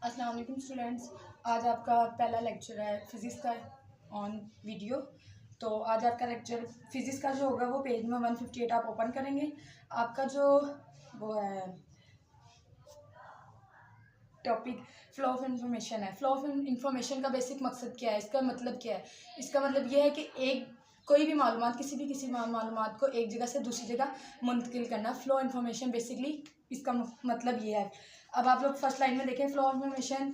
अस्सलाम वालेकुम स्टूडेंट्स। आज आपका पहला लेक्चर है फिज़िक्स का ऑन वीडियो। तो आज आपका लेक्चर फिज़िक्स का जो होगा वो पेज में 158 आप ओपन करेंगे। आपका जो वो है टॉपिक फ्लो ऑफ इंफॉर्मेशन है। फ्लो ऑफ इंफॉर्मेशन का बेसिक मकसद क्या है, इसका मतलब क्या है? इसका मतलब ये है कि कोई भी मालूमात किसी मालूमात को एक जगह से दूसरी जगह मुंतकिल करना। फ्लो इंफॉर्मेशन बेसिकली इसका मतलब ये है। अब आप लोग फर्स्ट लाइन में देखें, flow of information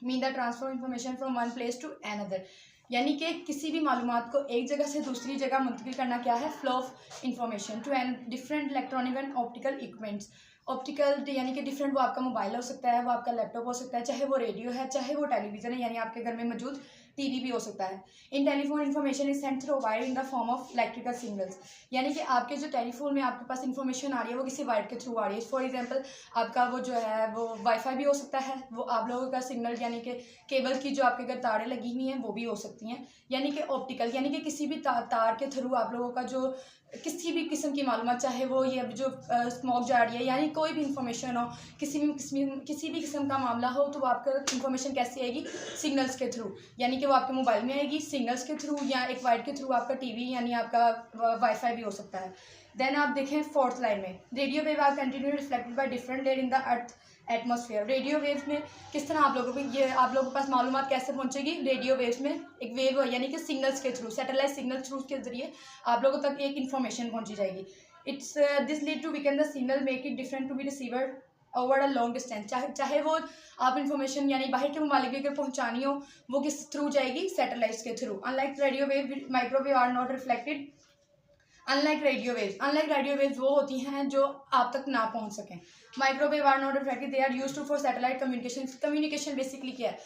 mean the transfer information from one place to another, यानी कि किसी भी मालूमात को एक जगह से दूसरी जगह मुंतकिल करना क्या है? Flow of information to an different electronic and optical equipments. Optical यानी कि डिफरेंट, वो आपका मोबाइल हो सकता है, वो आपका लैपटॉप हो सकता है, चाहे वो रेडियो है, चाहे वो टेलीविजन है, यानी आपके घर में मौजूद टीवी भी हो सकता है। इन telephone information is sent through wire in the form of electrical signals, यानी कि आपके जो टेलीफोन में आपके पास इन्फॉर्मेशन आ रही है वो किसी वायर के थ्रू आ रही है। फॉर एग्जांपल आपका वो जो है वो वाईफाई भी हो सकता है, वो आप लोगों का सिग्नल यानी कि केबल की जो आपके घर तारें लगी हुई हैं वो भी हो सकती हैं, यानी कि ऑप्टिकल, यानी कि किसी भी तार के थ्रू आप लोगों का जो किसी भी किस्म की मालूमात, चाहे वो ये जो स्मोक जा रही है, यानी कोई भी इंफॉर्मेशन हो, किसी भी किस्म का मामला हो, तो वो आपका इंफॉर्मेशन कैसे आएगी? सिग्नल्स के थ्रू, यानी कि वो आपके मोबाइल में आएगी सिग्नल्स के थ्रू, या एक वायर के थ्रू आपका टीवी यानी आपका वाईफाई भी हो सकता है। देन आप देखें फोर्थ लाइन में, radio wave are continue reflected by different layer in the earth atmosphere. Radio waves में किस तरह आप लोगों को ये आप लोगों के पास मालूमात कैसे पहुंचेगी? रेडियो वेव्स में एक वेव यानी कि सिग्नल्स के थ्रू, सैटेलाइट सिग्नल थ्रू के जरिए आप लोगों तक एक इन्फॉर्मेशन पहुंची जाएगी। It's this lead to weaken the signal, make it different to be receiver over a long distance. चाहे वो आप इन्फॉर्मेशन यानी बाहर के ममालिक भी अगर पहुंचानी हो, वो किस थ्रू जाएगी? सैटेलाइट्स के through. Unlike radio wave, microwave are not reflected. Unlike radio waves वो होती हैं जो आप तक ना पहुंच सकें। Microwave are not reflected, they are used to for satellite communication. Communication basically क्या है?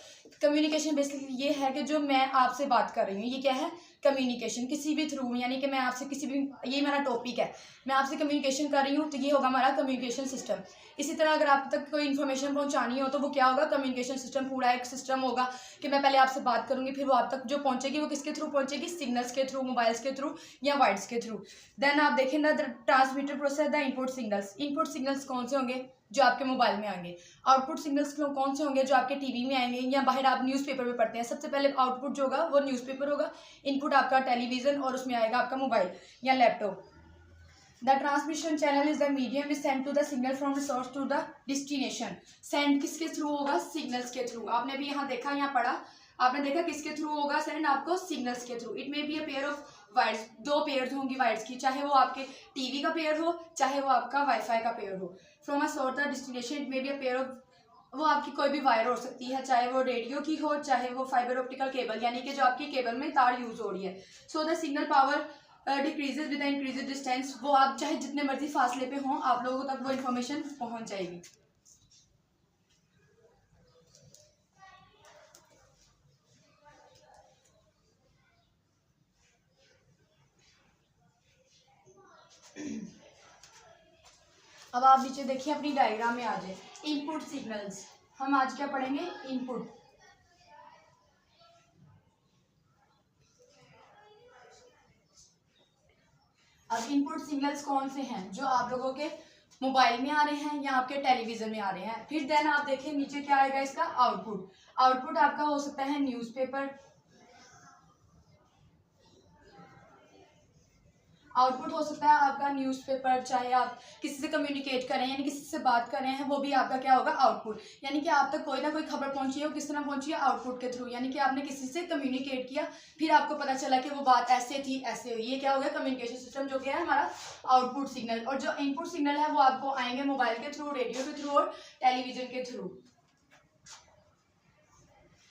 कम्युनिकेशन बेसिकली ये है कि जो मैं आपसे बात कर रही हूँ, ये क्या है? कम्युनिकेशन किसी भी थ्रू, यानी कि मैं आपसे किसी भी, ये मेरा टॉपिक है, मैं आपसे कम्युनिकेशन कर रही हूँ, तो ये होगा हमारा कम्युनिकेशन सिस्टम। इसी तरह अगर आप तक कोई इन्फॉर्मेशन पहुंचानी हो तो वो क्या होगा? Communication system. पूरा एक सिस्टम होगा कि मैं पहले आपसे बात करूंगी, फिर वो आप तक जो पहुंचेगी वो किसके थ्रू पहुंचेगी? सिग्नल्स के थ्रू, मोबाइल्स के थ्रू या वायर्स के थ्रू। देन आप देखें the transmitter process the input signals. Input signals कौन से होंगे? जो आपके मोबाइल में आएंगे। आउटपुट सिग्नल्स कौन से होंगे? जो आपके टीवी में आएंगे या बाहर आप न्यूज़पेपर में पढ़ते हैं। सबसे पहले आउटपुट जो होगा वो न्यूज़पेपर होगा, इनपुट आपका टेलीविजन, और उसमें आएगा आपका मोबाइल या laptop. The transmission channel is the medium which send to the signal from the source to the destination. Send किसके थ्रू होगा? सिग्नल्स के थ्रू। आपने भी यहाँ देखा, यहाँ पढ़ा, आपने देखा किसके थ्रू होगा सेंड? आपको सिग्नल्स के through. It may be a pair of wires, दो पेयर्स होंगी वायर्स की, चाहे वो आपके टीवी का पेयर हो, चाहे वो आपका वाईफाई का पेयर हो। From a source the destination, it may be a pair of, वो आपकी कोई भी वायर हो सकती है, चाहे वो रेडियो की हो, चाहे वो फाइबर ऑप्टिकल केबल, यानी कि जो आपकी केबल में तार यूज हो रही है। So the signal power decreases with the increases distance, वो आप चाहे जितने मर्जी फासले पे हों, आप लोगों तक वो इन्फॉर्मेशन पहुंच जाएगी। अब आप नीचे देखिए अपनी डायग्राम में आ जाए, इनपुट सिग्नल्स। हम आज क्या पढ़ेंगे? इनपुट। अब इनपुट सिग्नल्स कौन से हैं? जो आप लोगों के मोबाइल में आ रहे हैं या आपके टेलीविजन में आ रहे हैं। फिर देन आप देखें नीचे क्या आएगा इसका? आउटपुट। आउटपुट आपका हो सकता है न्यूज़पेपर, आउटपुट हो सकता है आपका न्यूज़पेपर, चाहे आप किसी से कम्युनिकेट कर रहे हैं यानी किसी से बात कर रहे हैं, वो भी आपका क्या होगा? आउटपुट। यानी कि आप तक कोई ना कोई खबर पहुंची है, वो किस तरह पहुंची है? आउटपुट के थ्रू, यानी कि आपने किसी से कम्युनिकेट किया, फिर आपको पता चला कि वो बात ऐसे थी, ऐसे हुई। ये क्या हो गया? कम्युनिकेशन सिस्टम, जो क्या है हमारा आउटपुट सिग्नल। और जो इनपुट सिग्नल है वो आपको आएंगे मोबाइल के थ्रू, रेडियो के थ्रू और टेलीविजन के थ्रू।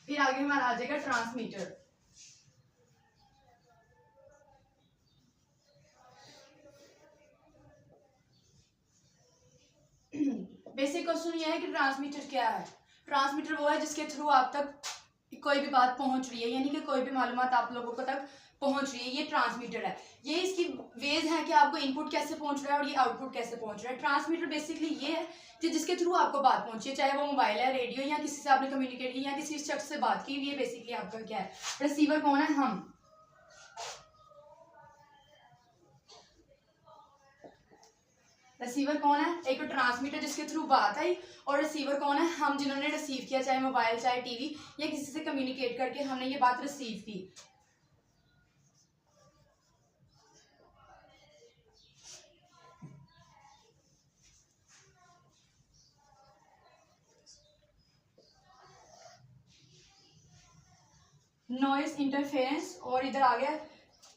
फिर आगे हमारा आ जाएगा ट्रांसमीटर। बेसिक क्वेश्चन ये है कि ट्रांसमीटर क्या है? ट्रांसमीटर वो है जिसके थ्रू आप तक कोई भी बात पहुंच रही है, यानी कि कोई भी मालूमात आप लोगों को तक पहुंच रही है, ये ट्रांसमीटर है। ये इसकी वेज है कि आपको इनपुट कैसे पहुंच रहा है और ये आउटपुट कैसे पहुंच रहा है। ट्रांसमीटर बेसिकली ये है कि जिसके थ्रू आपको बात पहुंची है, चाहे वो मोबाइल है, रेडियो, या किसी से आपने कम्युनिकेट किया या किसी शख्स से बात की, ये बेसिकली आपका क्या है? रिसीवर कौन है? हम। रिसीवर कौन है? एक तो ट्रांसमीटर जिसके थ्रू बात आई, और रिसीवर कौन है? हम जिन्होंने रिसीव किया, चाहे मोबाइल चाहे टीवी, या किसी से कम्युनिकेट करके हमने ये बात रिसीव की। नॉइस इंटरफेरेंस, और इधर आ गया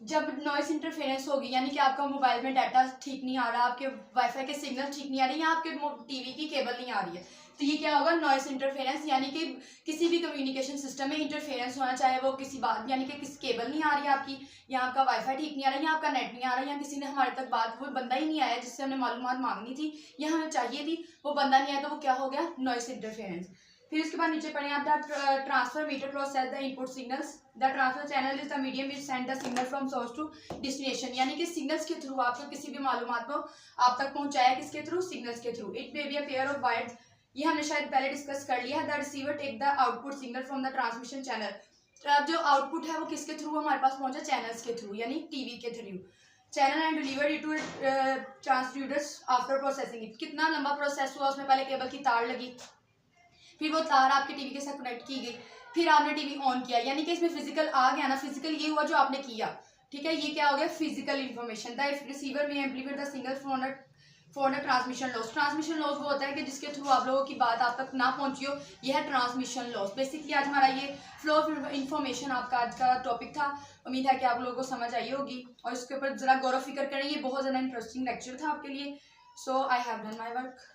जब नॉइस इंटरफेरेंस होगी, यानी कि आपका मोबाइल में डाटा ठीक नहीं आ रहा, आपके वाईफाई के सिग्नल ठीक नहीं आ रही, या आपके टीवी की केबल नहीं आ रही है, तो ये क्या होगा? नॉइस इंटरफेरेंस, यानी कि किसी भी कम्युनिकेशन सिस्टम में इंटरफेरेंस होना, चाहे वो किसी बात, यानी कि किसी केबल नहीं आ रही है आपकी, या आपका वाईफाई ठीक नहीं आ रहा है, या आपका नेट नहीं आ रहा है, या किसी ने हमारे तक बात, वो बंदा ही नहीं आया जिससे हमने मालूमात मांगनी थी या हमें चाहिए थी, वो बंदा नहीं आया, तो वो क्या हो गया? Noise interference. फिर उसके बाद नीचे पढ़े आप, the transfer meter process the input signals, the transfer channel is the medium which send the signal from source to destination, यानी कि सिग्नल्स के थ्रू आपको किसी भी मालूमात को आप तक पहुंचाया, किसके थ्रू? सिग्नल्स के through. It may be a pair of wires, ये हमने शायद पहले डिस्कस कर लिया है। The receiver take the output signal from the transmission channel, तो अब जो आउटपुट है वो किसके थ्रू हमारे पास पहुंचा? चैनल्स के थ्रू, यानी टीवी के through. Channel and deliver it to transducers after processing it, कितना लंबा प्रोसेस हुआ, उसमें पहले केबल की तार लगी, फिर वो तार आपके टीवी के साथ कनेक्ट की गई, फिर आपने टीवी ऑन किया, यानी कि इसमें फिजिकल आ गया ना, फिजिकल ये हुआ जो आपने किया, ठीक है, ये क्या हो गया? Physical information. द रिसीवर में amplify the signal for the transmission loss. Transmission loss वो होता है कि जिसके थ्रू आप लोगों की बात आप तक ना पहुंची हो, यह है ट्रांसमिशन लॉस। बेसिकली आज हमारा ये फ्लो ऑफ इन्फॉर्मेशन आपका आज का टॉपिक था। उम्मीद है कि आप लोगों को समझ आई होगी, और इसके ऊपर जरा गौर फिक्र करें, ये बहुत ज़्यादा इंटरेस्टिंग लेक्चर था आपके लिए। So I have done my work.